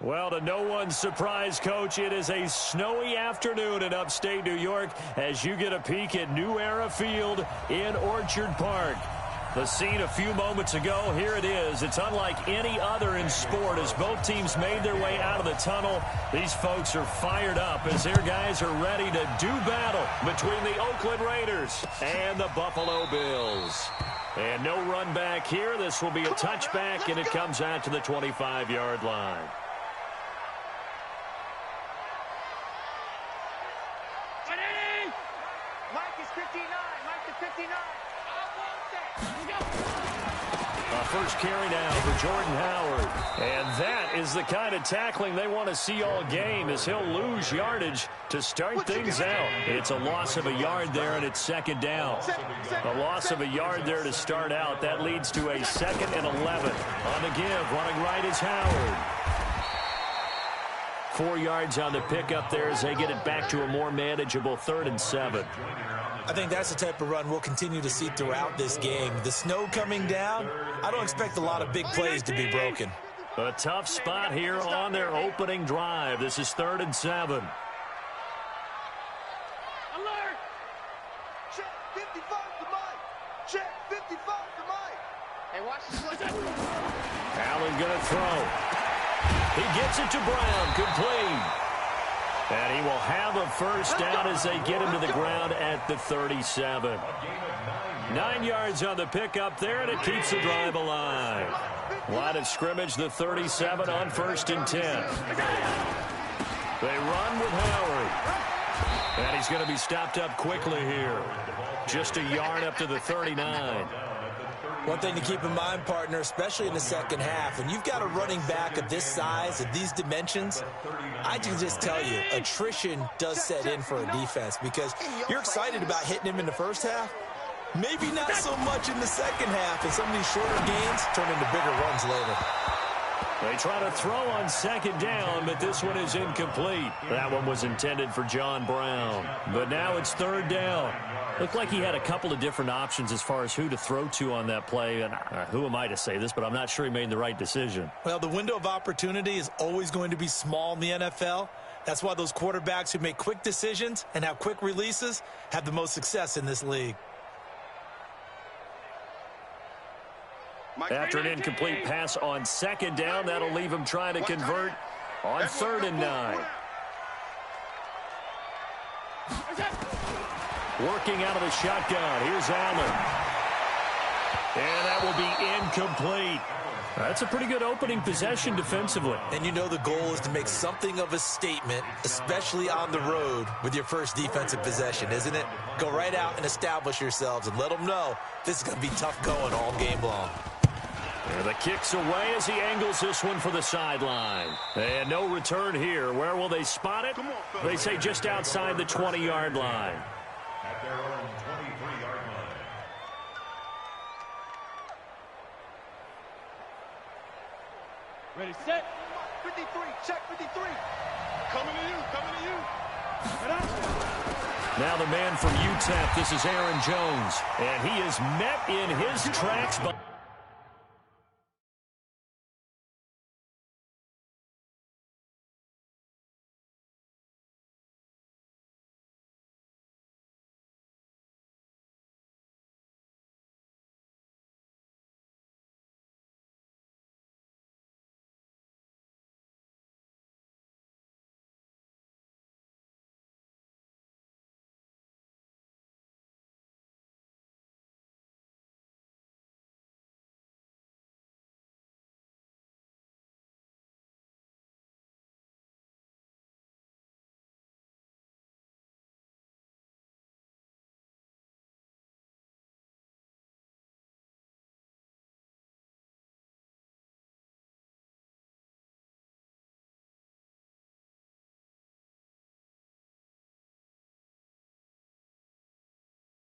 Well, to no one's surprise, Coach, it is a snowy afternoon in upstate New York as you get a peek at New Era Field in Orchard Park. The scene a few moments ago, here it is. It's unlike any other in sport as both teams made their way out of the tunnel. These folks are fired up as their guys are ready to do battle between the Oakland Raiders and the Buffalo Bills. And no run back here. This will be a touchback, and it comes out to the 25-yard line. First carry now for Jordan Howard. And that is the kind of tackling they want to see all game as he'll lose yardage to start things out. It's a loss of a yard there, and it's second down. A loss of a yard there to start out. That leads to a 2nd and 11. On the give, running right is Howard. 4 yards on the pickup there as they get it back to a more manageable 3rd and 7. I think that's the type of run we'll continue to see throughout this game. The snow coming down, I don't expect a lot of big plays to be broken. A tough spot here on their opening drive. This is 3rd and 7. Alert! Check 55 to Mike. Check 55 to Mike. Hey, watch this. Allen going to throw. He gets it to Brown, complete. And he will have a first down as they get him to the ground at the 37. 9 yards on the pickup there, and it keeps the drive alive. Line of scrimmage, the 37 on 1st and 10. They run with Howard. And he's going to be stopped up quickly here. Just a yard up to the 39. One thing to keep in mind, partner, especially in the second half, when you've got a running back of this size, of these dimensions, I can just tell you, attrition does set in for a defense because you're excited about hitting him in the first half. Maybe not so much in the second half, and some of these shorter gains turn into bigger runs later. They try to throw on 2nd down, but this one is incomplete. That one was intended for John Brown. But now it's 3rd down. Looked like he had a couple of different options as far as who to throw to on that play. And who am I to say this, but I'm not sure he made the right decision. Well, the window of opportunity is always going to be small in the NFL. That's why those quarterbacks who make quick decisions and have quick releases have the most success in this league. After an incomplete pass on 2nd down, that'll leave him trying to convert on 3rd and 9. Working out of the shotgun. Here's Allen. And that will be incomplete. That's a pretty good opening possession defensively. And you know the goal is to make something of a statement, especially on the road with your first defensive possession, isn't it? Go right out and establish yourselves and let them know this is going to be tough going all game long. And the kick's away as he angles this one for the sideline. And no return here. Where will they spot it? They say just outside the 20-yard line. At their own 23-yard line. Ready, set. 53, check 53. Coming to you, coming to you. Now the man from UTEP, this is Aaron Jones. And he is met in his tracks by...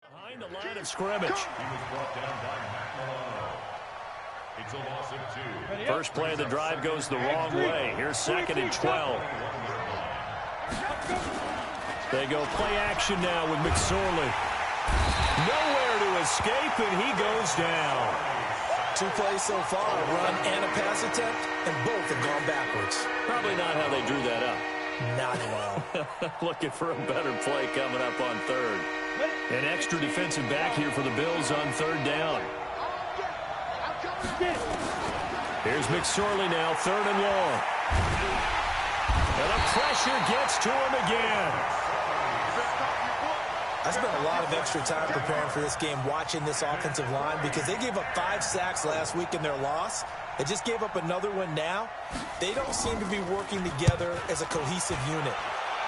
Behind the line of scrimmage. He was brought down by McNamara. It's a loss of 2. First play of the drive goes the wrong way. Here's 2nd and 12. They go play action now with McSorley. Nowhere to escape, and he goes down. 2 plays so far, a run and a pass attempt, and both have gone backwards. Probably not how they drew that up. Not at all. Looking for a better play coming up on third. An extra defensive back here for the Bills on third down. Here's McSorley now, third and long. And the pressure gets to him again. I spent a lot of extra time preparing for this game, watching this offensive line, because they gave up 5 sacks last week in their loss. They just gave up another one now. They don't seem to be working together as a cohesive unit,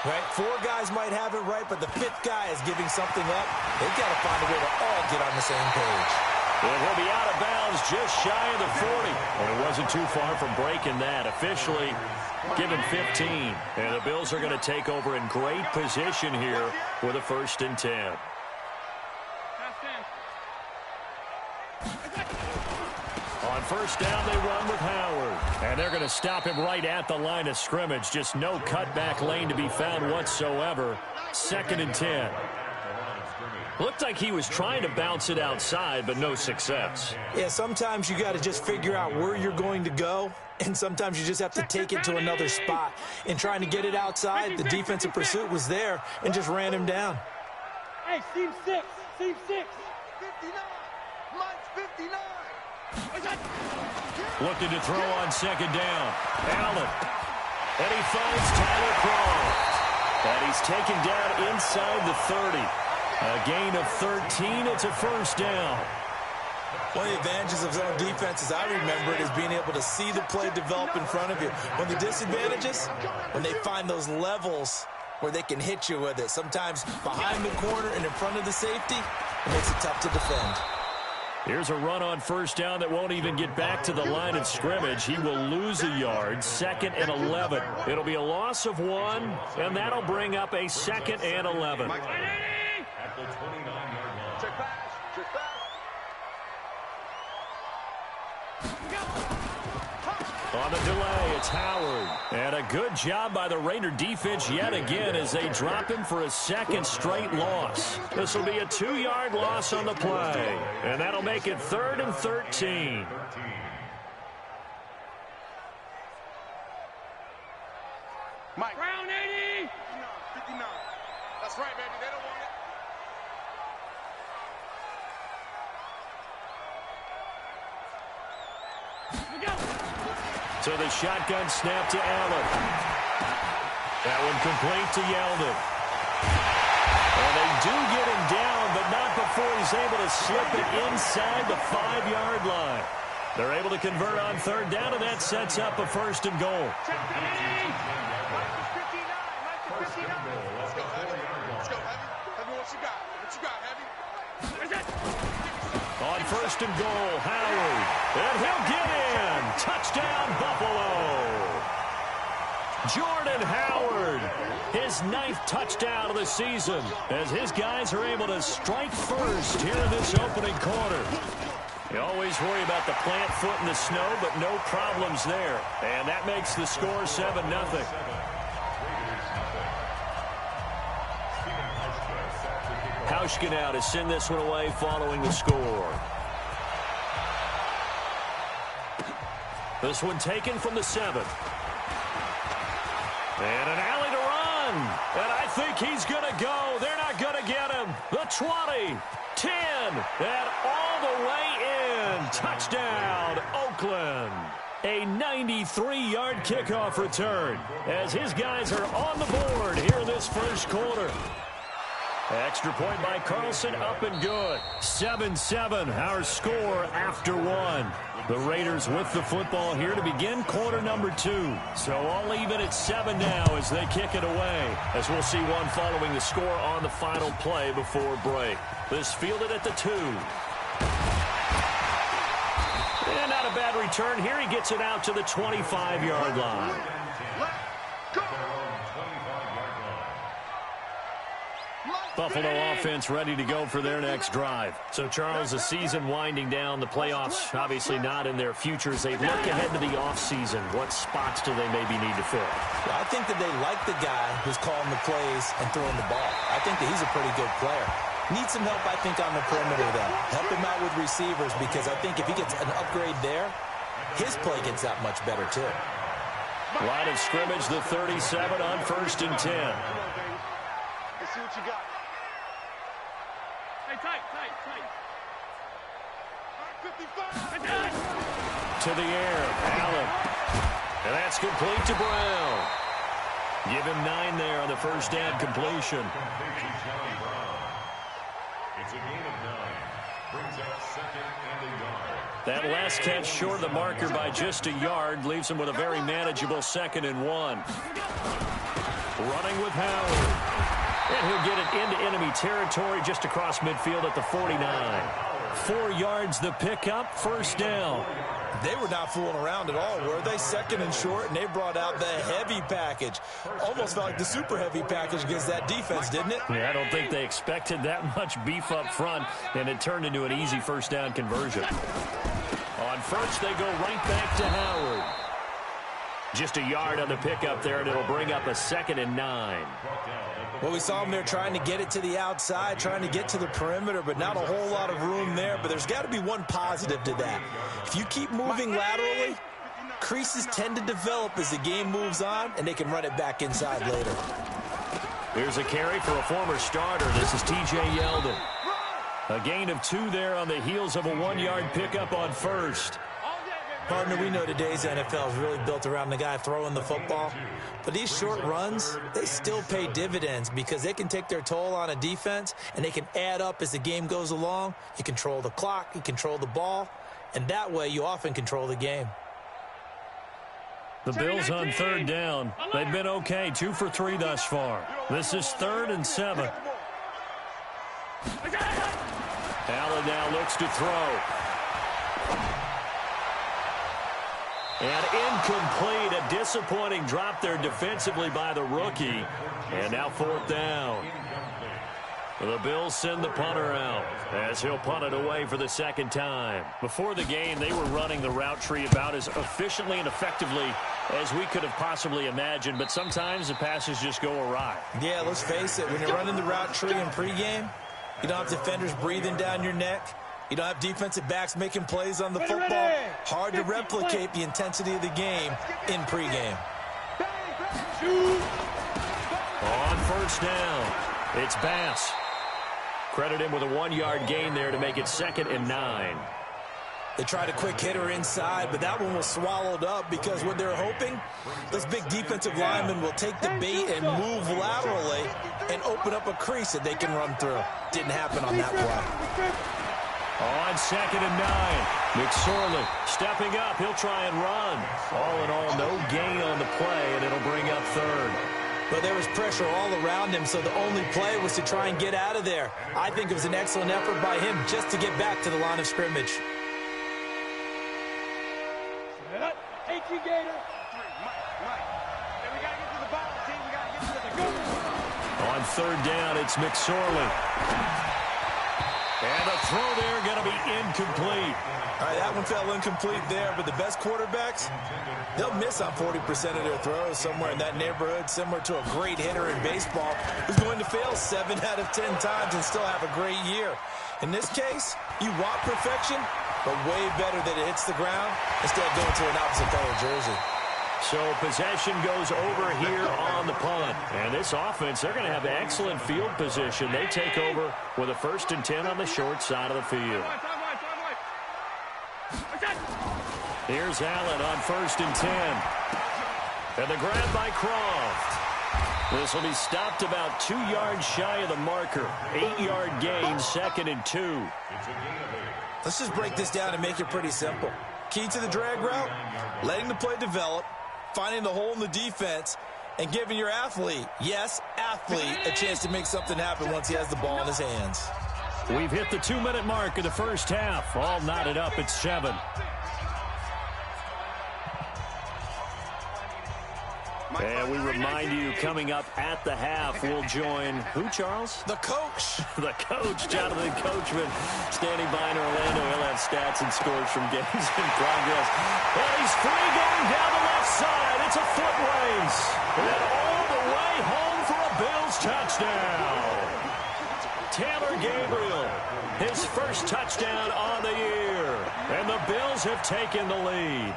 right? 4 guys might have it right, but the 5th guy is giving something up. They've got to find a way to all get on the same page. It will be out of bounds just shy of the 40. And it wasn't too far from breaking that. Officially given 15. And the Bills are going to take over in great position here with a 1st and 10. On first down, they run with Howard. And they're going to stop him right at the line of scrimmage. Just no cutback lane to be found whatsoever. 2nd and 10. Looked like he was trying to bounce it outside, but no success. Yeah, sometimes you got to just figure out where you're going to go, and sometimes you just have to take it to another spot. In trying to get it outside, the defensive pursuit was there and just ran him down. Hey, seam 6. 59. Mike's 59. Looking to throw on 2nd down. Allen. And he finds Tyler Croft. And he's taken down inside the 30. A gain of 13. It's a 1st down. One of the advantages of zone defense, as I remember it, is being able to see the play develop in front of you. One of the disadvantages, when they find those levels where they can hit you with it. Sometimes behind the corner and in front of the safety, it makes it tough to defend. Here's a run on 1st down that won't even get back to the line of scrimmage. He will lose a yard. 2nd and 11. It'll be a loss of 1, and that'll bring up a 2nd and 11. At the 29-yard line. Check pass. On the delay, it's Howard. And a good job by the Raider defense yet again as they drop him for a 2nd straight loss. This will be a 2-yard loss on the play. And that'll make it 3rd and 13. Mike. Brown 80. 59. That's right, baby. They don't want it. So the shotgun snap to Allen. That one complete to Yeldon. And they do get him down, but not before he's able to slip it inside the 5-yard line. They're able to convert on 3rd down, and that sets up a 1st and goal. Let's go, Heavy. Let's go, Heavy. Heavy, what you got? What you got, Heavy? On 1st and goal, Howard. And he'll get in. Touchdown, Buffalo. Jordan Howard, his 9th touchdown of the season, as his guys are able to strike first here in this opening quarter. You always worry about the plant foot in the snow, but no problems there. And that makes the score 7-0. Hauschka now to send this one away following the score. This one taken from the 7. And an alley to run. And I think he's going to go. They're not going to get him. The 20, 10, and all the way in. Touchdown, Oakland. A 93-yard kickoff return as his guys are on the board here in this 1st quarter. Extra point by Carlson, up and good. 7-7, our score after 1. The Raiders with the football here to begin quarter number 2. So all even at 7 now as they kick it away. As we'll see one following the score on the final play before break. This fielded at the 2. And not a bad return here. He gets it out to the 25-yard line. Buffalo offense ready to go for their next drive. So, Charles, the season winding down, the playoffs obviously not in their futures. They look ahead to the offseason. What spots do they maybe need to fill? Well, I think that they like the guy who's calling the plays and throwing the ball. I think that he's a pretty good player. Needs some help, I think, on the perimeter, though. Help him out with receivers, because I think if he gets an upgrade there, his play gets that much better, too. Line of scrimmage, the 37 on 1st and 10. Let's see what you got. Hey, tight. 55. To the air, Allen. And that's complete to Brown. Give him 9 there on the first down completion. It's a gain of 9. Brings up 2nd and a yard. That last catch short of the marker by just a yard leaves him with a very manageable 2nd and 1. Running with Howard. And he'll get it into enemy territory just across midfield at the 49. 4 yards the pickup, first down. They were not fooling around at all, were they? 2nd and short, and they brought out the heavy package. Almost felt like the super heavy package against that defense, didn't it? Yeah, I don't think they expected that much beef up front, and it turned into an easy first down conversion. On first, they go right back to Howard. Just a yard on the pickup there, and it'll bring up a 2nd and 9. Well, we saw them there trying to get it to the outside, trying to get to the perimeter, but not a whole lot of room there. But there's got to be one positive to that. If you keep moving laterally, creases tend to develop as the game moves on, and they can run it back inside later. Here's a carry for a former starter. This is T.J. Yeldon. A gain of 2 there on the heels of a 1-yard pickup on first. Partner, we know today's NFL is really built around the guy throwing the football. But these short runs, they still pay dividends because they can take their toll on a defense, and they can add up as the game goes along. You control the clock, you control the ball, and that way you often control the game. The Bills on 3rd down. They've been okay, 2 for 3 thus far. This is 3rd and 7. Allen now looks to throw. And incomplete, a disappointing drop there defensively by the rookie. And now 4th down. The Bills send the punter out as he'll punt it away for the 2nd time. Before the game, they were running the route tree about as efficiently and effectively as we could have possibly imagined, but sometimes the passes just go awry. Yeah, let's face it, when you're running the route tree in pregame, you don't have defenders breathing down your neck. You don't have defensive backs making plays on the football. Hard to replicate the intensity of the game in pregame. On first down, it's Bass. Credit him with a 1-yard gain there to make it 2nd and 9. They tried a quick hitter inside, but that one was swallowed up because what they're hoping, those big defensive linemen will take the bait and move laterally and open up a crease that they can run through. Didn't happen on that play. On 2nd and 9, McSorley stepping up. He'll try and run. All in all, no gain on the play, and it'll bring up 3rd. But there was pressure all around him, so the only play was to try and get out of there. I think it was an excellent effort by him just to get back to the line of scrimmage. On 3rd down, it's McSorley. And the throw there going to be incomplete. All right, that one fell incomplete there, but the best quarterbacks, they'll miss on 40% of their throws somewhere in that neighborhood, similar to a great hitter in baseball who's going to fail 7 out of 10 times and still have a great year. In this case, you want perfection, but way better that it hits the ground instead of going to an opposite color jersey. So possession goes over here on the punt. And this offense, they're going to have excellent field position. They take over with a 1st and 10 on the short side of the field. Here's Allen on 1st and 10. And the grab by Croft. This will be stopped about 2 yards shy of the marker. 8-yard gain, 2nd and 2. Let's just break this down and make it pretty simple. Key to the drag route, letting the play develop, finding the hole in the defense, and giving your athlete, yes, athlete, a chance to make something happen once he has the ball in his hands. We've hit the 2-minute mark of the first half. All knotted up at 7. And we remind you, coming up at the half, we'll join who, Charles? The coach. The coach, Jonathan Coachman, standing by in Orlando. He'll have stats and scores from games in progress. And he's free going down the left side. It's a foot race. And all the way home for a Bills touchdown. Taylor Gabriel. His first touchdown on the year. And the Bills have taken the lead.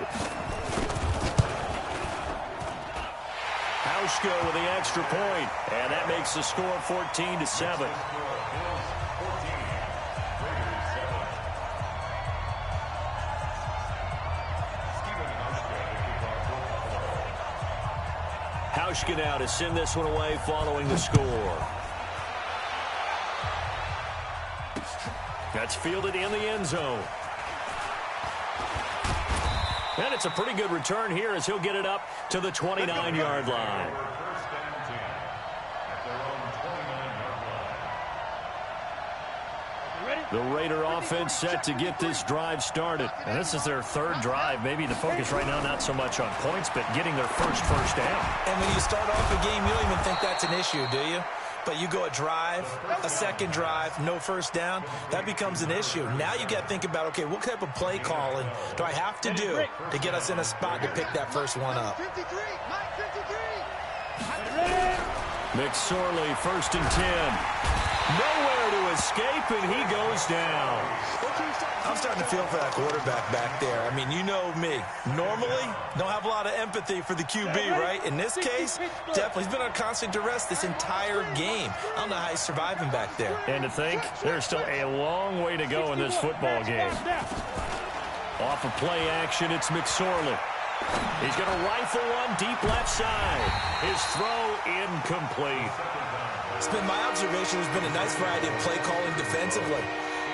Hauschka with the extra point, and that makes the score 14-7. Hauschka now to send this one away following the score. That's fielded in the end zone. And it's a pretty good return here as he'll get it up to the 29-yard line. The Raider offense set to get this drive started. And this is their third drive. Maybe the focus right now not so much on points, but getting their first down. And when you start off a game, you don't even think that's an issue, do you? But you go a drive, a second drive, no first down, that becomes an issue. Now you got to think about, okay, what type of play calling do I have to do to get us in a spot to pick that first one up? 53, Mike 53. McSorley, 1st and 10. Nowhere to escape, and he goes down. I'm starting to feel for that quarterback back there. I mean, you know me. Normally, don't have a lot of empathy for the QB, right? In this case, definitely. He's been on constant duress this entire game. I don't know how he's surviving back there. And to think, there's still a long way to go in this football game. Off of play action, it's McSorley. He's going to rifle one deep left side. His throw incomplete. It's been my observation there's been a nice variety of play calling defensively.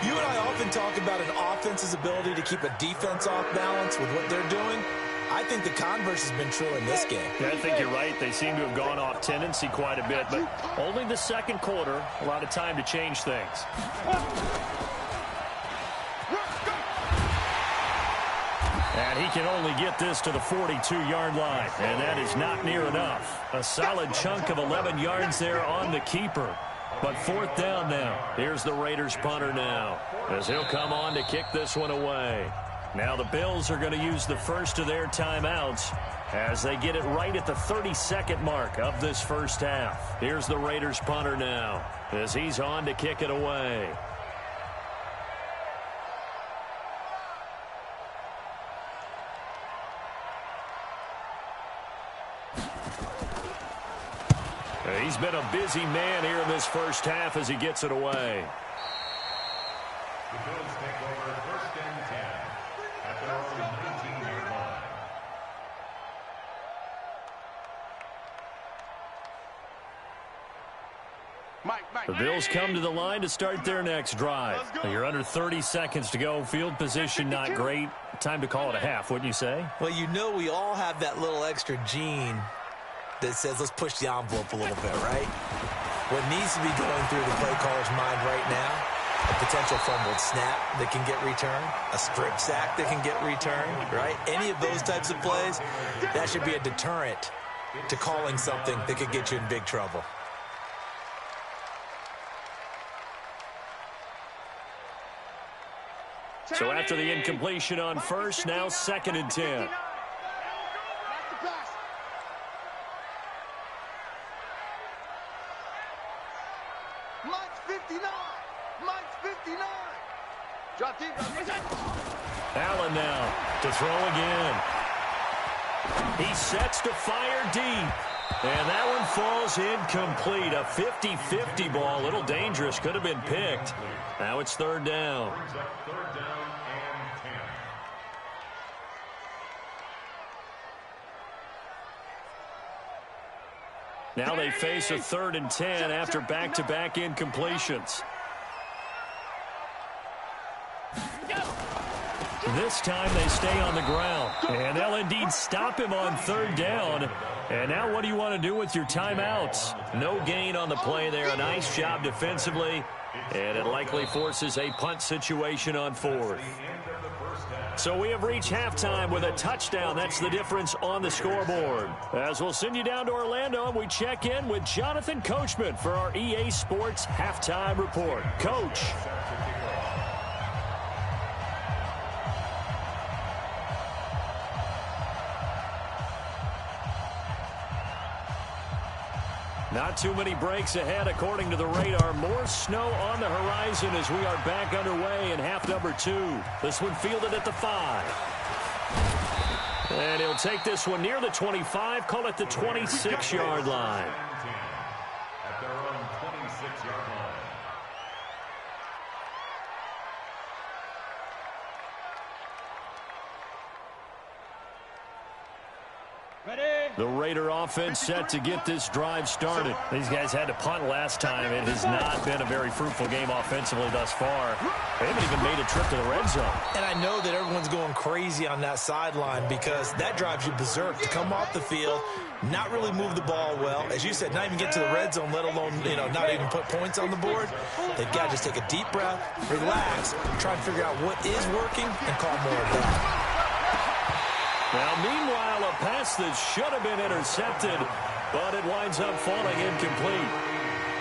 You and I often talk about an offense's ability to keep a defense off balance with what they're doing. I think the converse has been true in this game. Yeah, I think you're right. They seem to have gone off tendency quite a bit, but only the second quarter, a lot of time to change things. And he can only get this to the 42-yard line, and that is not near enough. A solid chunk of 11 yards there on the keeper. But 4th down now. Here's the Raiders punter now, as he'll come on to kick this one away. Now the Bills are going to use the first of their timeouts as they get it right at the 32nd mark of this first half. Here's the Raiders punter now, as he's on to kick it away. He's been a busy man here in this first half as he gets it away. The Bills take over 1st and 10 at their own 19-yard line. The Bills come to the line to start their next drive. You're under 30 seconds to go. Field position not great. Time to call it a half, wouldn't you say? Well, you know we all have that little extra gene that says let's push the envelope a little bit, right? What needs to be going through the play caller's mind right now, a potential fumbled snap that can get returned, a strip sack that can get returned, right? Any of those types of plays, that should be a deterrent to calling something that could get you in big trouble. So after the incompletion on first, now 2nd and 10. Mike's 59. Mike's 59. Drop deep. Allen now to throw again. He sets to fire deep. And that one falls incomplete. A 50-50 ball. A little dangerous. Could have been picked. Now it's 3rd down. Brings up 3rd down and 10. Now they face a 3rd and 10 after back-to-back incompletions. This time they stay on the ground. And they'll indeed stop him on 3rd down. And now what do you want to do with your timeouts? No gain on the play there. A nice job defensively. And it likely forces a punt situation on 4th. So we have reached halftime with a touchdown. That's the difference on the scoreboard. As we'll send you down to Orlando, and we check in with Jonathan Coachman for our EA Sports Halftime Report. Coach. Not too many breaks ahead according to the radar. More snow on the horizon as we are back underway in half number 2. This one fielded at the 5. And he'll take this one near the 25, call it the 26-yard line. At their own 26-yard line. The Raider offense set to get this drive started. These guys had to punt last time. It has not been a very fruitful game offensively thus far. They haven't even made a trip to the red zone. And I know that everyone's going crazy on that sideline because that drives you berserk to come off the field, not really move the ball well. As you said, not even get to the red zone, let alone, not even put points on the board. They've got to just take a deep breath, relax, try and figure out what is working, and call more of that. Now, meanwhile, a pass that should have been intercepted, but it winds up falling incomplete.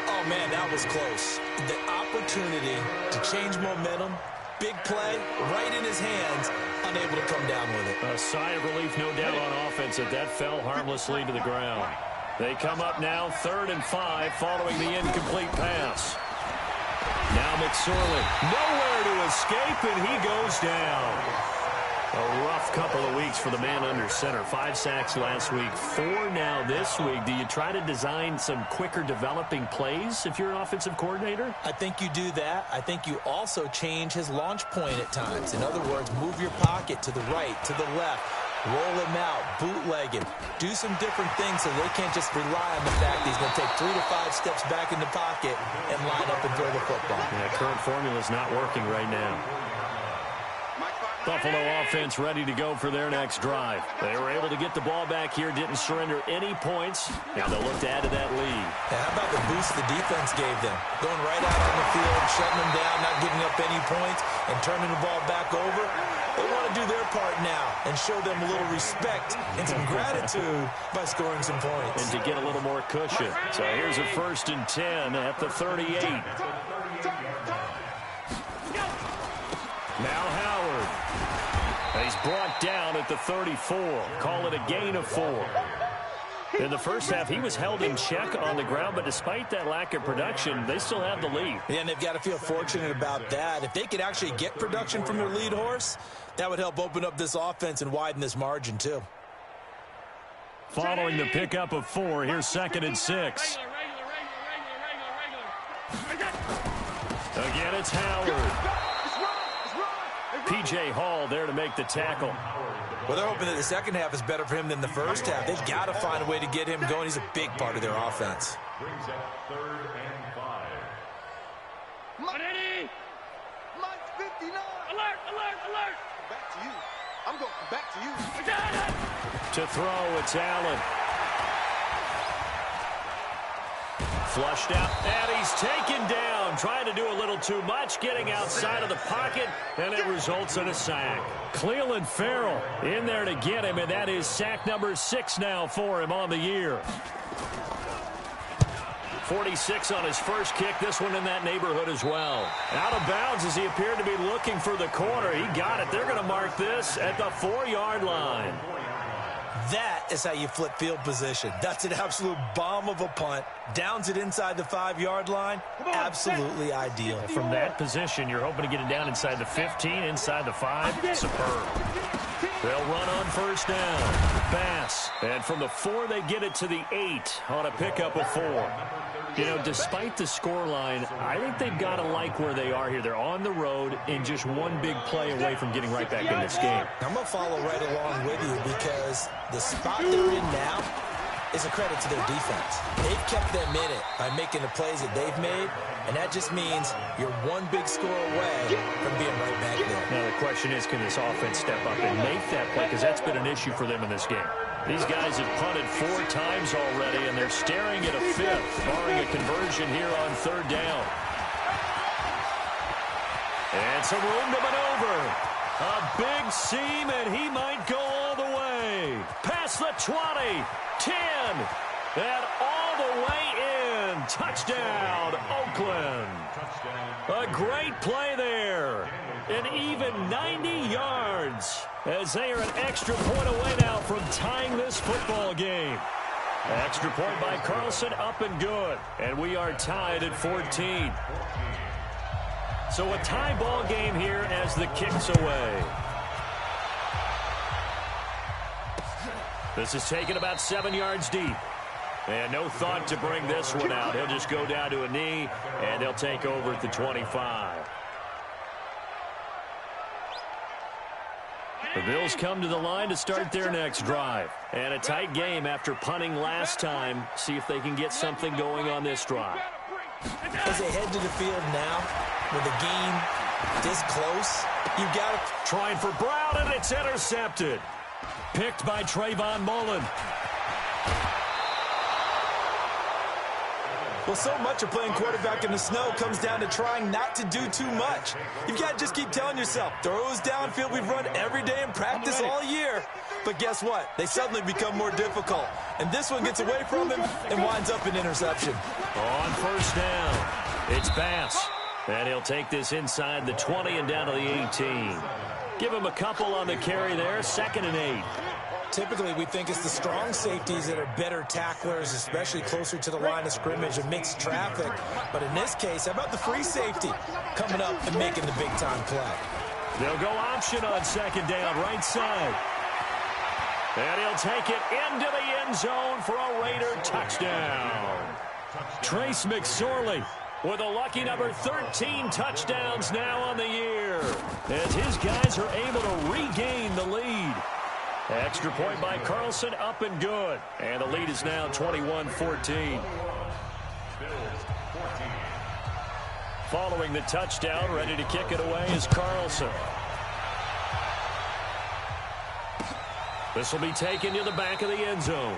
Oh, man, that was close. The opportunity to change momentum, big play, right in his hands, unable to come down with it. A sigh of relief, no doubt, on offense that fell harmlessly to the ground. They come up now 3rd and 5 following the incomplete pass. Now McSorley, nowhere to escape, and he goes down. A rough couple of weeks for the man under center. 5 sacks last week, 4 now this week. Do you try to design some quicker developing plays if you're an offensive coordinator? I think you do that. I think you also change his launch point at times. In other words, move your pocket to the right, to the left, roll him out, bootleg him. Do some different things so they can't just rely on the fact that he's going to take 3 to 5 steps back in the pocket and line up and throw the football. Yeah, current formula is not working right now. Buffalo offense ready to go for their next drive. They were able to get the ball back here, didn't surrender any points. Now they'll look to add to that lead. Now, how about the boost the defense gave them? Going right out on the field, shutting them down, not giving up any points, and turning the ball back over. They want to do their part now and show them a little respect and some gratitude by scoring some points. And to get a little more cushion. So here's a 1st and 10 at the 38. Now Howard. He's brought down at the 34. Call it a gain of 4. In the first half, he was held in check on the ground, but despite that lack of production, they still have the lead. Yeah, and they've got to feel fortunate about that. If they could actually get production from their lead horse, that would help open up this offense and widen this margin, too. Following the pickup of 4, here's 2nd and 6. Again, it's Howard. P.J. Hall there to make the tackle. Well, they're hoping that the second half is better for him than the first half. They've got to find a way to get him going. He's a big part of their offense. Brings up 3rd and 5. Mike's 59. Alert, alert, alert. Back to you. I'm going back to you. To throw, it's Allen. Flushed out, and he's taken down. Trying to do a little too much, getting outside of the pocket, and it results in a sack. Cleveland Farrell in there to get him, and that is sack number 6 now for him on the year. 46 on his first kick, this one in that neighborhood as well. Out of bounds as he appeared to be looking for the corner. He got it. They're going to mark this at the 4-yard line. That is how you flip field position. That's an absolute bomb of a punt. Downs it inside the 5-yard line. Absolutely ideal. From that position, you're hoping to get it down inside the 15, inside the 5. Superb. They'll run on 1st down. Pass. And from the 4, they get it to the 8 on a pickup of 4. You know, despite the scoreline, I think they've got to like where they are here. They're on the road and just one big play away from getting right back in this game. I'm going to follow right along with you because the spot they're in now is a credit to their defense. They've kept them in it by making the plays that they've made, and that just means you're one big score away from being right back there. Now the question is, can this offense step up and make that play? Because that's been an issue for them in this game. These guys have punted 4 times already, and they're staring at a 5th, barring a conversion here on 3rd down. And some room to maneuver. A big seam, and he might go all the way. Past the 20, 10, and all the way in. Touchdown, Oakland. A great play there. An even 90 yards as they are an extra point away now from tying this football game. Extra point by Carlson, up and good. And we are tied at 14. So a tie ball game here as the kick's away. This is taken about 7 yards deep. And no thought to bring this one out. He'll just go down to a knee, and they'll take over at the 25. The Bills come to the line to start their next drive. And a tight game after punting last time. See if they can get something going on this drive. As they head to the field now, with the game this close, you've got to... Trying for Brown, and it's intercepted. Picked by Trayvon Mullen. Well, so much of playing quarterback in the snow comes down to trying not to do too much. You've got to just keep telling yourself, throws downfield we've run every day in practice all year. But guess what? They suddenly become more difficult. And this one gets away from him and winds up an interception. On first down, it's Bass. And he'll take this inside the 20 and down to the 18. Give him a couple on the carry there, 2nd and 8. Typically, we think it's the strong safeties that are better tacklers, especially closer to the line of scrimmage amidst traffic. But in this case, how about the free safety coming up and making the big-time play? They'll go option on 2nd down, right side. And he'll take it into the end zone for a Raider touchdown. Trace McSorley with a lucky number 13 touchdowns now on the year, as his guys are able to regain the lead. Extra point by Carlson, up and good. And the lead is now 21-14. Following the touchdown, ready to kick it away is Carlson. This will be taken to the back of the end zone.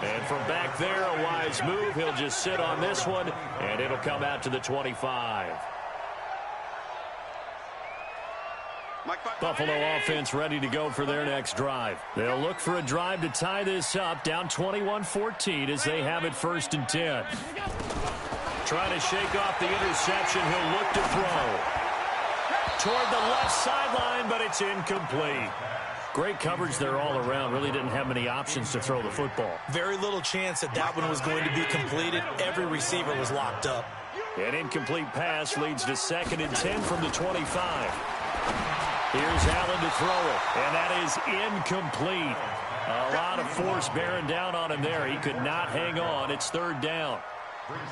And from back there, a wise move. He'll just sit on this one, and it'll come out to the 25. Buffalo offense ready to go for their next drive. They'll look for a drive to tie this up, down 21-14 as they have it 1st and 10. Trying to shake off the interception. He'll look to throw. Toward the left sideline, but it's incomplete. Great coverage there all around. Really didn't have many options to throw the football. Very little chance that that one was going to be completed. Every receiver was locked up. An incomplete pass leads to 2nd and 10 from the 25. Here's Allen to throw it, and that is incomplete. A lot of force bearing down on him there. He could not hang on. It's 3rd down.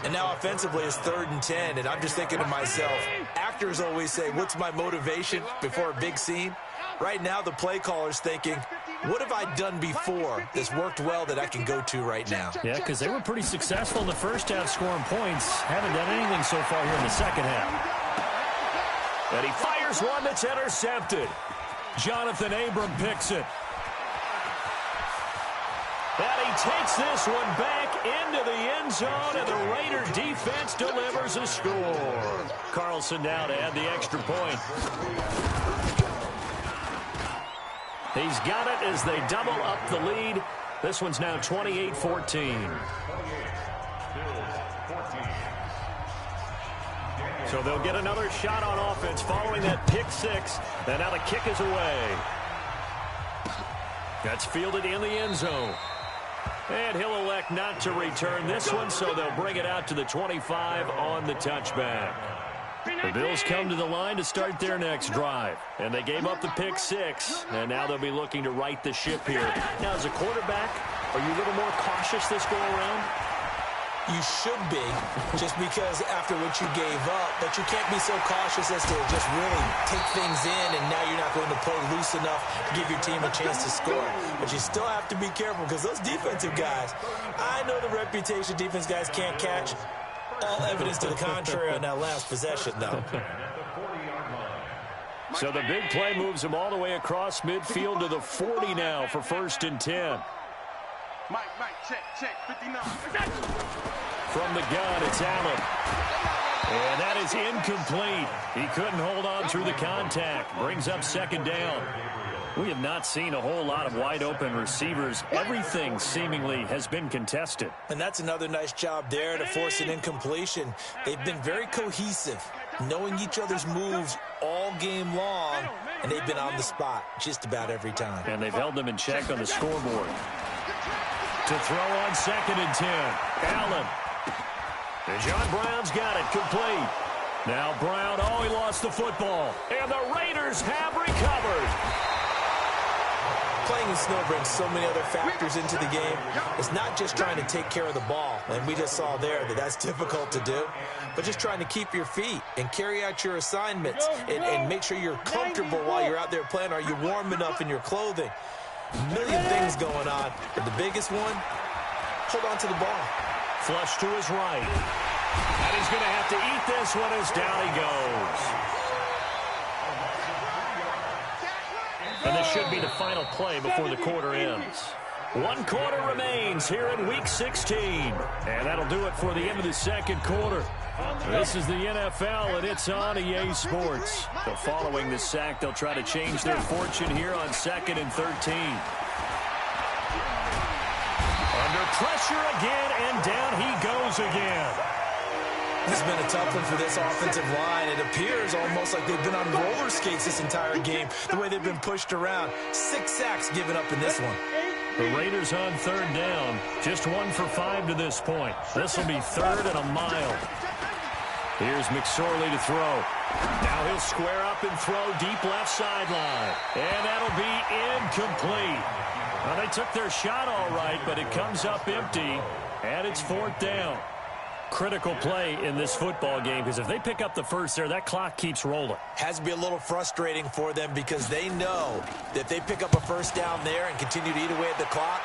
And now offensively it's 3rd and 10, and I'm just thinking to myself, actors always say, what's my motivation before a big scene? Right now the play caller's thinking, what have I done before that's worked well that I can go to right now? Yeah, because they were pretty successful in the first half scoring points. Haven't done anything so far here in the second half. And he fires one that's intercepted. Jonathan Abram picks it. And he takes this one back into the end zone, and the Raider defense delivers a score. Carlson now to add the extra point. He's got it as they double up the lead. This one's now 28-14. So they'll get another shot on offense following that pick 6. And now the kick is away. That's fielded in the end zone. And he'll elect not to return this one, so they'll bring it out to the 25 on the touchback. The Bills come to the line to start their next drive. And they gave up the pick 6. And now they'll be looking to right the ship here. Now, as a quarterback, are you a little more cautious this go around? You should be, just because after what you gave up, but you can't be so cautious as to just really take things in, and now you're not going to play loose enough to give your team a chance to score. But you still have to be careful, because those defensive guys, I know the reputation defense guys can't catch. All evidence to the contrary on that last possession, though. So the big play moves them all the way across midfield to the 40 now for 1st and 10. Mike, check, 59. From the gun, it's Allen. And that is incomplete. He couldn't hold on through the contact. Brings up 2nd down. We have not seen a whole lot of wide-open receivers. Everything seemingly has been contested. And that's another nice job there to force an incompletion. They've been very cohesive, knowing each other's moves all game long, and they've been on the spot just about every time. And they've held them in check on the scoreboard. To throw on 2nd and 10. Allen. And John Brown's got it complete. Now Brown, he lost the football. And the Raiders have recovered. Playing in snow brings so many other factors into the game. It's not just trying to take care of the ball, and we just saw there that that's difficult to do, but just trying to keep your feet and carry out your assignments and make sure you're comfortable while you're out there playing. Are you warm enough in your clothing? A million things going on, but the biggest one, hold on to the ball. Flush to his right. And he's going to have to eat this one as down he goes. And this should be the final play before the quarter ends. 1 quarter remains here in Week 16. And that'll do it for the end of the second quarter. This is the NFL, and it's on EA Sports. So following the sack, they'll try to change their fortune here on 2nd and 13. Under pressure again, and down he goes again. This has been a tough one for this offensive line. It appears almost like they've been on roller skates this entire game, the way they've been pushed around. 6 sacks given up in this one. The Raiders on 3rd down. Just 1 for 5 to this point. This will be 3rd and a mile. Here's McSorley to throw. Now he'll square up and throw deep left sideline. And that'll be incomplete. Well, they took their shot all right, but it comes up empty, and it's 4th down. Critical play in this football game, because if they pick up the first there, that clock keeps rolling. Has to be a little frustrating for them because they know that if they pick up a first down there and continue to eat away at the clock,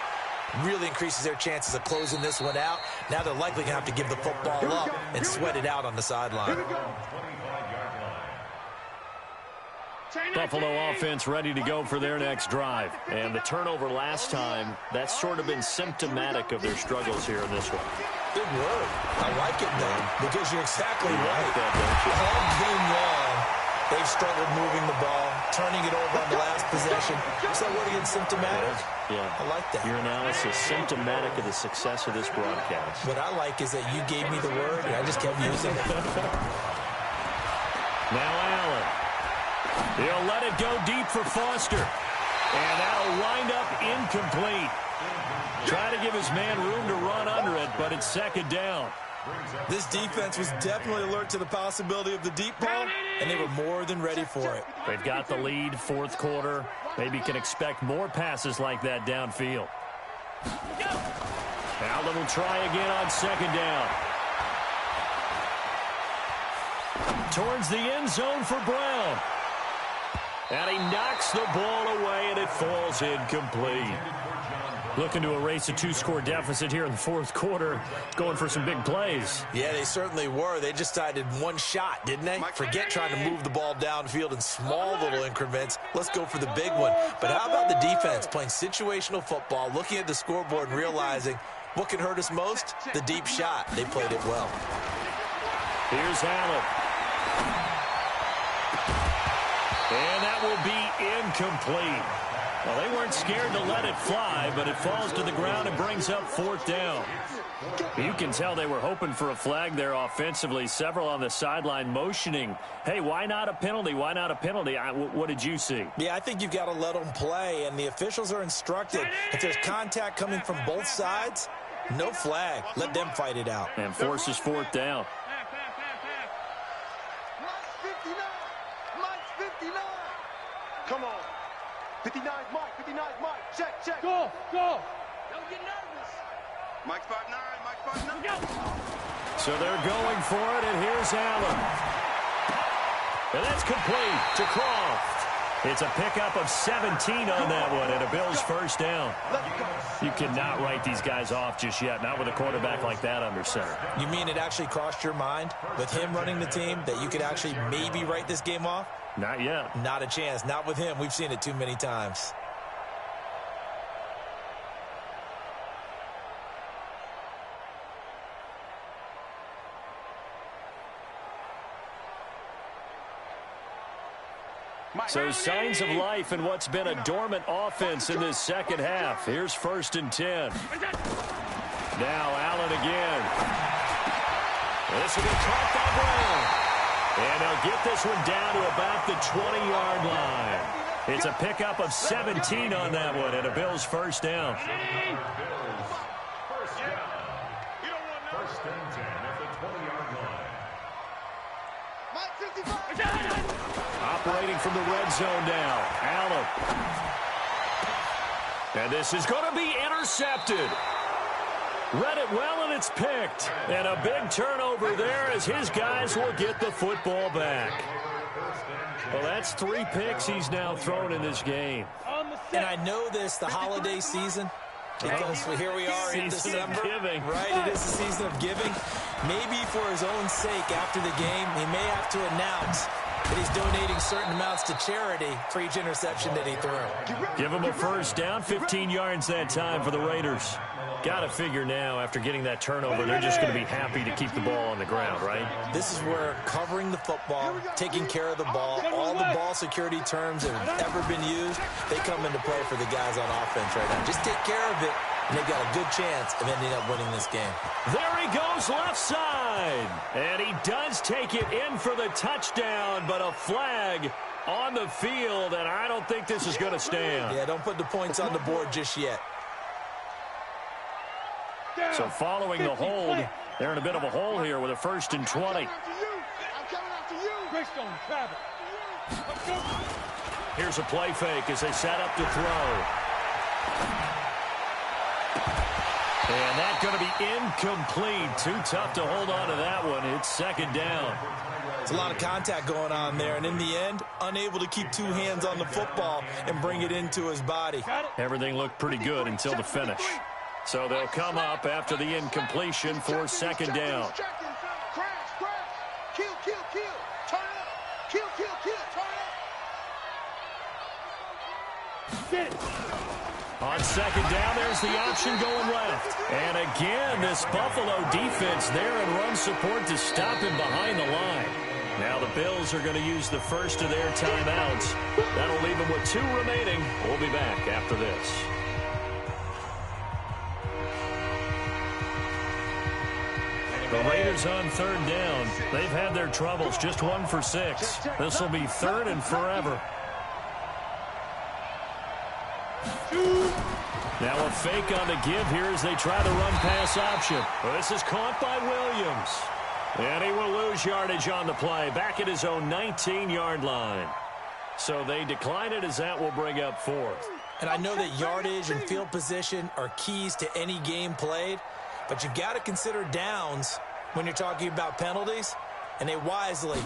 really increases their chances of closing this one out. Now they're likely going to have to give the football up and sweat it out on the sideline. Buffalo offense ready to go for their next drive. And the turnover last time, that's sort of been symptomatic of their struggles here in this one. Good word. I like it, though, because you're exactly right. Like that, don't you? All game long, they've struggled moving the ball, turning it over on the last possession. What's that word again, symptomatic? Yeah. I like that. Your analysis, symptomatic of the success of this broadcast. What I like is that you gave me the word, and I just kept using it. Now Allen. He'll let it go deep for Foster. And that'll wind up incomplete. Try to give his man room to run under it, but it's 2nd down. This defense was definitely alert to the possibility of the deep ball, and they were more than ready for it. They've got the lead, 4th quarter. Maybe can expect more passes like that downfield. Allen will try again on 2nd down. Towards the end zone for Brown. And he knocks the ball away, and it falls incomplete. Looking to erase a 2-score deficit here in the 4th quarter. Going for some big plays. Yeah, they certainly were. They just decided one shot, didn't they? Forget trying to move the ball downfield in small little increments. Let's go for the big one. But how about the defense playing situational football, looking at the scoreboard and realizing what can hurt us most? The deep shot. They played it well. Here's Allen. And that will be incomplete. Well, they weren't scared to let it fly, but it falls to the ground and brings up 4th down. You can tell they were hoping for a flag there offensively. Several on the sideline motioning, hey, why not a penalty? Why not a penalty? What did you see? Yeah, I think you've got to let them play, and the officials are instructed. If there's contact coming from both sides, no flag. Let them fight it out. And forces 4th down. Come on. 59, Mike. 59, Mike. Check, check. Go. Don't get nervous. Mike's 5'9", Mike's 5'9". Go. So they're going for it, and here's Allen. And that's complete to Croft. It's a pickup of 17 on that one, and a Bills first down. You cannot write these guys off just yet, not with a quarterback like that under center. You mean it actually crossed your mind with him running the team that you could actually maybe write this game off? Not yet. Not a chance. Not with him. We've seen it too many times. So signs of life in what's been a dormant offense in this second half. Here's 1st and 10. Now Allen again. This will be caught by Brown. And they'll get this one down to about the 20-yard line. It's a pickup of 17 on that one, and a Bills first down. first and 10 at the 20-yard line. Operating from the red zone now. Allen. And this is going to be intercepted. Read it well, and it's picked. And a big turnover there as his guys will get the football back. Well, that's 3 picks he's now thrown in this game. And I know this, the holiday season, because here we are in December. Right, it is the season of giving. Maybe for his own sake, after the game, he may have to announce that he's donating certain amounts to charity for each interception that he threw. Give him a first down, 15 yards that time for the Raiders. Got to figure now, after getting that turnover, they're just going to be happy to keep the ball on the ground, right? This is where covering the football, taking care of the ball, all the ball security terms that have ever been used, they come into play for the guys on offense right now. Just take care of it, and they've got a good chance of ending up winning this game. There he goes left side. And he does take it in for the touchdown, but a flag on the field, and I don't think this is going to stand. Yeah, don't put the points on the board just yet. So following the hold, they're in a bit of a hole here with a first and 20. Here's a play fake as they set up to throw. And that's going to be incomplete. Too tough to hold on to that one. It's second down. It's a lot of contact going on there, and in the end, unable to keep 2 hands on the football and bring it into his body. Everything looked pretty good until the finish. So they'll come up after the incompletion for second down. On second down, there's the option going left. And again, this Buffalo defense there in run support to stop him behind the line. Now the Bills are going to use the first of their timeouts. That'll leave them with 2 remaining. We'll be back after this. The Raiders on third down. They've had their troubles, just 1 for 6. This will be third and forever. Now a fake on the give here as they try the run-pass option. This is caught by Williams. And he will lose yardage on the play, back at his own 19-yard line. So they decline it as that will bring up 4th. And I know that yardage and field position are keys to any game played, but you've got to consider downs when you're talking about penalties, and they wisely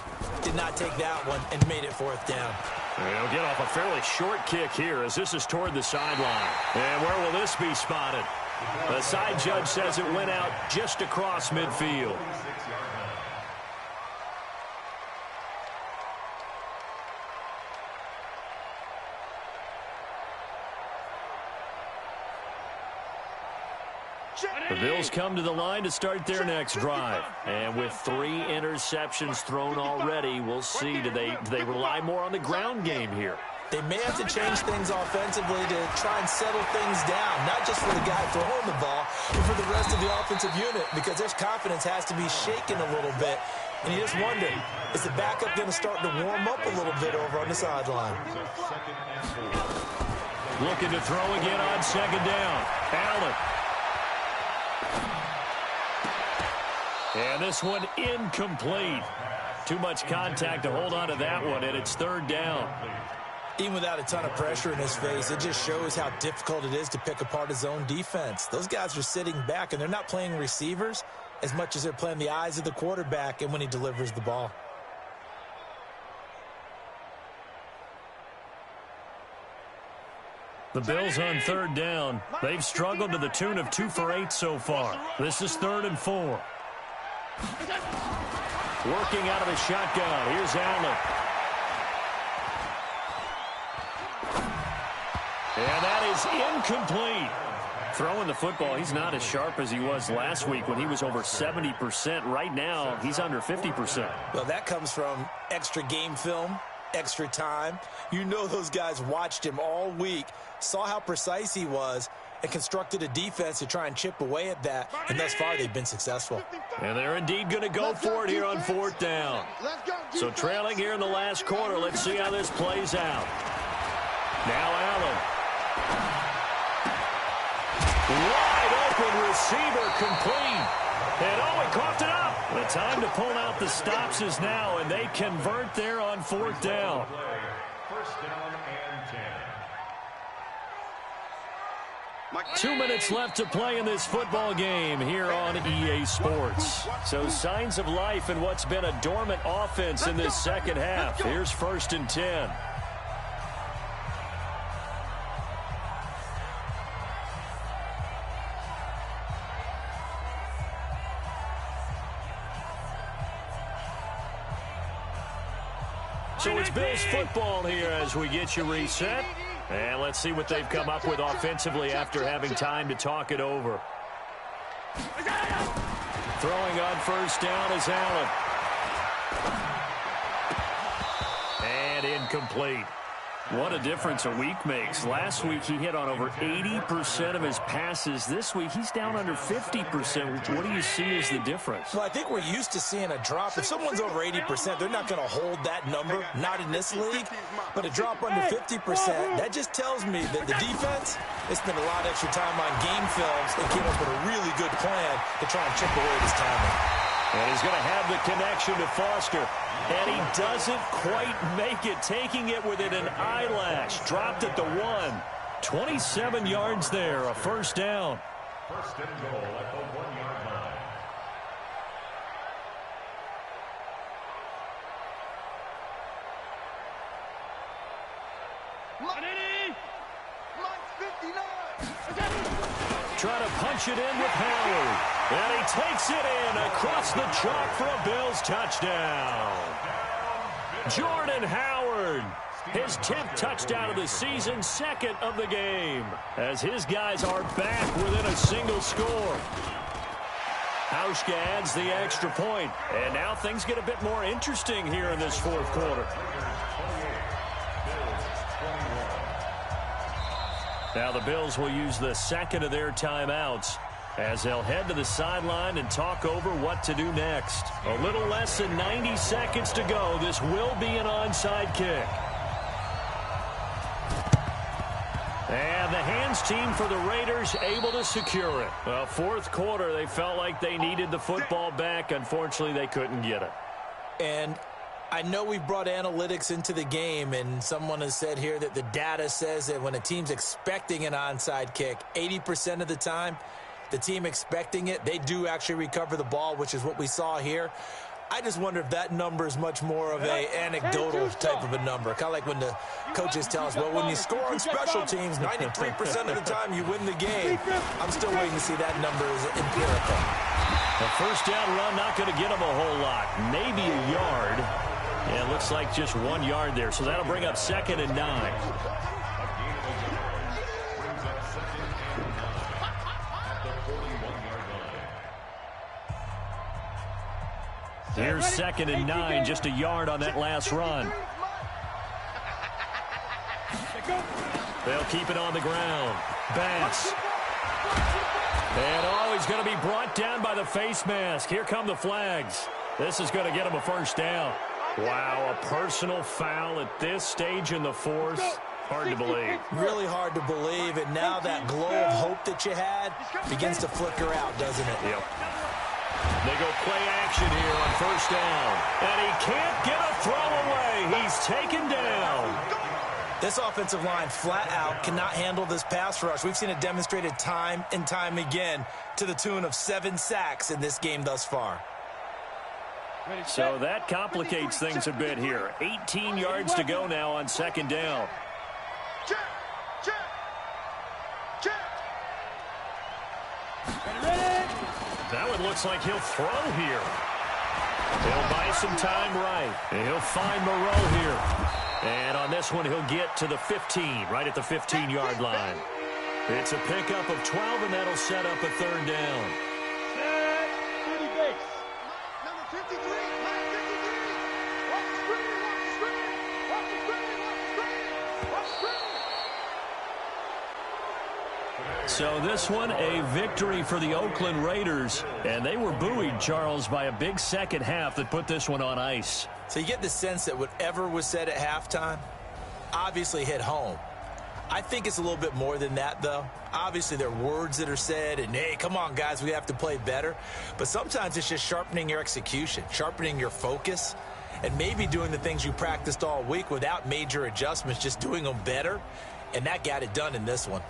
did not take that one and made it 4th down. They'll get off a fairly short kick here as this is toward the sideline. And where will this be spotted? The side judge says it went out just across midfield. The Bills come to the line to start their next drive. And with 3 interceptions thrown already, we'll see, do they rely more on the ground game here? They may have to change things offensively to try and settle things down, not just for the guy throwing the ball, but for the rest of the offensive unit, because their confidence has to be shaken a little bit. And you just wonder, is the backup going to start to warm up a little bit over on the sideline? Looking to throw again on second down. Allen. And this one incomplete. Too much contact to hold on to that one, and it's third down. Even without a ton of pressure in his face, it just shows how difficult it is to pick apart his own defense. Those guys are sitting back, and they're not playing receivers as much as they're playing the eyes of the quarterback and when he delivers the ball. The Bills on third down. They've struggled to the tune of 2 for 8 so far. This is 3rd and 4. Working out of the shotgun. Here's Allen. And that is incomplete. Throwing the football, he's not as sharp as he was last week when he was over 70%. Right now, he's under 50%. Well, that comes from extra game film, extra time. You know those guys watched him all week, saw how precise he was, and constructed a defense to try and chip away at that, and thus far they've been successful. And they're indeed going to go for it here on 4th down. So trailing here in the last quarter, let's see how this plays out. Now Allen. Wide open receiver complete. And oh, he coughed it up. The time to pull out the stops is now, and they convert there on 4th down. First down and 10. 2 minutes left to play in this football game here on EA Sports. So signs of life in what's been a dormant offense in this second half. Here's 1st and 10. So it's Bills football here as we get you reset. And let's see what they've come up with offensively after having time to talk it over. Throwing on 1st down is Allen. And incomplete. What a difference a week makes. Last week he hit on over 80% of his passes. This week he's down under 50%. What do you see as the difference? Well, I think we're used to seeing a drop. If someone's over 80%, they're not going to hold that number, not in this league. But a drop under 50%, that just tells me that the defense, they spent a lot of extra time on game films and came up with a really good plan to try and chip away at his timing. And he's going to have the connection to Foster. And he doesn't quite make it, taking it within an eyelash. Dropped at the 1. 27 yards there, a 1st down. First and goal at the 1-yard line. Try to punch it in with Howard. And he takes it in across the chalk for a Bills touchdown. Jordan Howard, his 10th touchdown of the season, 2nd of the game, as his guys are back within a single score. Hauschka adds the extra point, and now things get a bit more interesting here in this 4th quarter. Now the Bills will use the 2nd of their timeouts as they'll head to the sideline and talk over what to do next. A little less than 90 seconds to go. This will be an onside kick. And the hands team for the Raiders able to secure it. Well, 4th quarter, they felt like they needed the football back. Unfortunately, they couldn't get it. And I know we brought analytics into the game, and someone has said here that the data says that when a team's expecting an onside kick, 80% of the time, the team expecting it, they do actually recover the ball, which is what we saw here. I just wonder if that number is much more of an anecdotal type of a number. Kind of like when the coaches tell us, well, when you score on special teams, 93% of the time you win the game. I'm still waiting to see that number is empirical. A 1st down run, not going to get them a whole lot. Maybe a yard. Yeah, it looks like just 1 yard there. So that'll bring up 2nd and 9. Here's 2nd and 9, just a yard on that last run. They'll keep it on the ground. Bass. And oh, he's going to be brought down by the face mask. Here come the flags. This is going to get him a 1st down. Wow, a personal foul at this stage in the 4th. Hard to believe. Really hard to believe, and now that glow of hope that you had begins to flicker out, doesn't it? Yep. They go play action here on 1st down. And he can't get a throw away. He's taken down. This offensive line flat out cannot handle this pass rush. We've seen it demonstrated time and time again to the tune of 7 sacks in this game thus far. So that complicates things a bit here. 18 yards to go now on 2nd down. Check, check, check. That one looks like he'll throw here. He'll buy some time right. And he'll find Moreau here. And on this one, he'll get to the 15, right at the 15-yard line. It's a pickup of 12, and that'll set up a 3rd down. Number 53, line 53. Watch the screen, watch the screen. Watch the screen, watch the screen. Watch the screen. So this one, a victory for the Oakland Raiders. And they were buoyed, Charles, by a big second half that put this one on ice. So you get the sense that whatever was said at halftime obviously hit home. I think it's a little bit more than that, though. Obviously, there are words that are said, and, hey, come on, guys, we have to play better. But sometimes it's just sharpening your execution, sharpening your focus, and maybe doing the things you practiced all week without major adjustments, just doing them better. And that got it done in this one.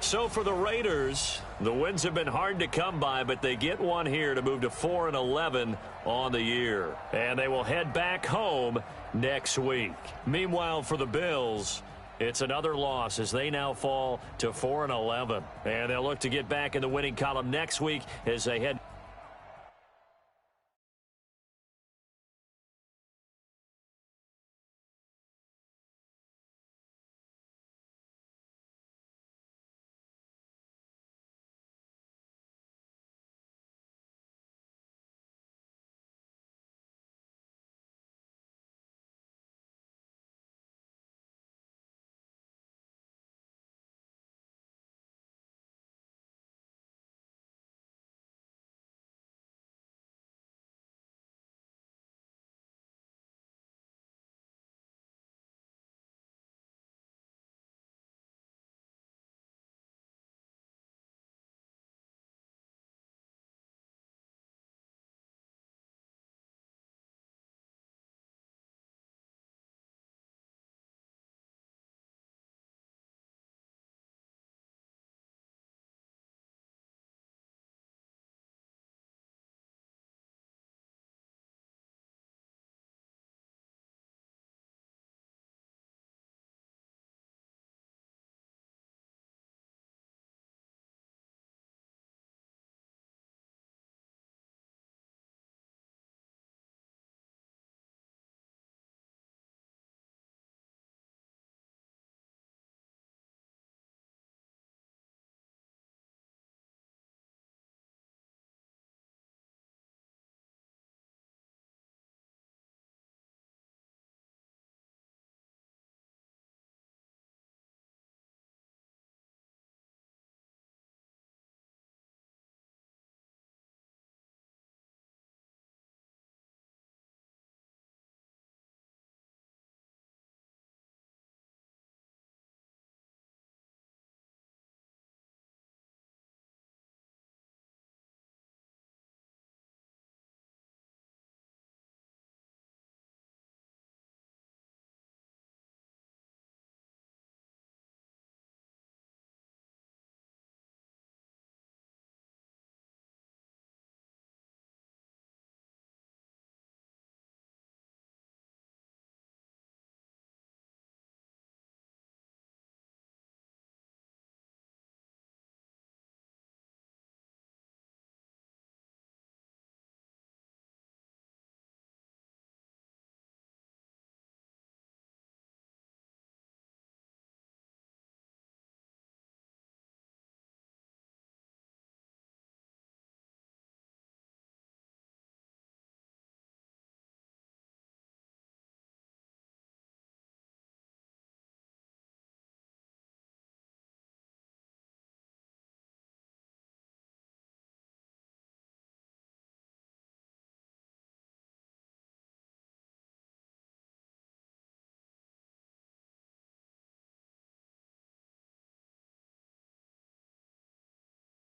So for the Raiders, the wins have been hard to come by, but they get one here to move to 4-11 on the year. And they will head back home next week. Meanwhile, for the Bills, it's another loss as they now fall to 4-11. And they'll look to get back in the winning column next week as they head